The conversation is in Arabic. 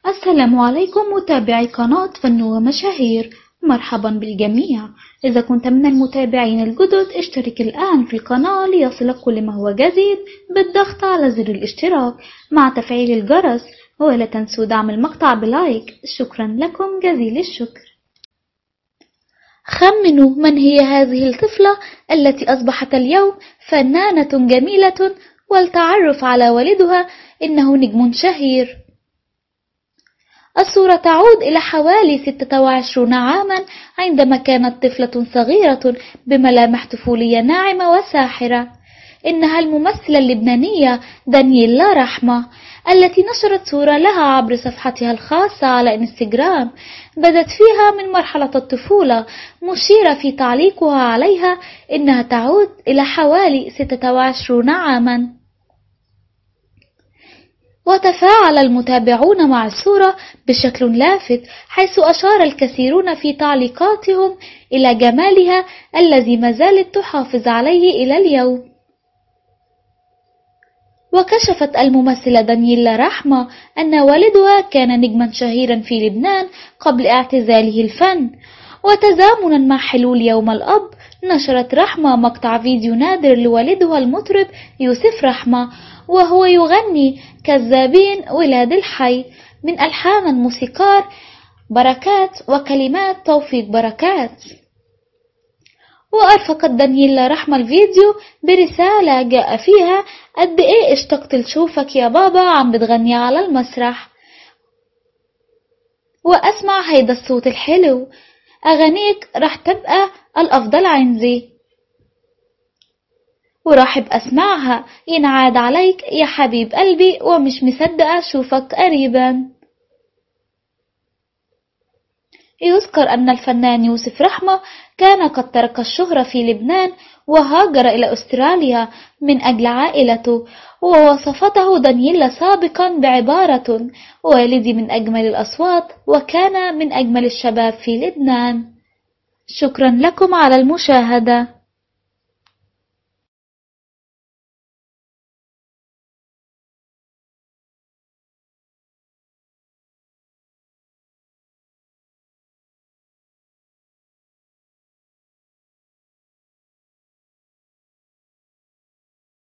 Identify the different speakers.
Speaker 1: السلام عليكم متابعي قناة فن ومشاهير، مرحبا بالجميع. إذا كنت من المتابعين الجدد اشترك الآن في القناة ليصلك كل ما هو جديد بالضغط على زر الاشتراك مع تفعيل الجرس، ولا تنسوا دعم المقطع بلايك. شكرا لكم جزيل الشكر. خمنوا من هي هذه الطفلة التي أصبحت اليوم فنانة جميلة، والتعرف على والدها إنه نجم شهير. الصورة تعود إلى حوالي 26 عاما، عندما كانت طفلة صغيرة بملامح طفولية ناعمة وساحرة. إنها الممثلة اللبنانية دانييلا رحمة، التي نشرت صورة لها عبر صفحتها الخاصة على إنستغرام، بدت فيها من مرحلة الطفولة، مشيرة في تعليقها عليها إنها تعود إلى حوالي 26 عاما. وتفاعل المتابعون مع الصورة بشكل لافت، حيث أشار الكثيرون في تعليقاتهم إلى جمالها الذي ما زالت تحافظ عليه إلى اليوم. وكشفت الممثلة دانييلا رحمة أن والدها كان نجما شهيرا في لبنان قبل اعتزاله الفن. وتزامنا مع حلول يوم الأب، نشرت رحمة مقطع فيديو نادر لوالدها المطرب يوسف رحمة، وهو يغني كذابين ولاد الحي من ألحان الموسيقار بركات وكلمات توفيق بركات. وأرفقت دانييلا رحمة الفيديو برسالة جاء فيها: قد إيه اشتقت لشوفك يا بابا عم بتغني على المسرح، وأسمع هيدا الصوت الحلو، أغانيك رح تبقى الأفضل عندي، ورحب أسمعها، ينعاد عليك يا حبيب قلبي، ومش مصدقة أشوفك قريبا. يذكر أن الفنان يوسف رحمة كان قد ترك الشهرة في لبنان وهاجر إلى أستراليا من أجل عائلته، ووصفته دانييلا سابقا بعبارة: والدي من أجمل الأصوات، وكان من أجمل الشباب في لبنان. شكرا لكم على المشاهدة.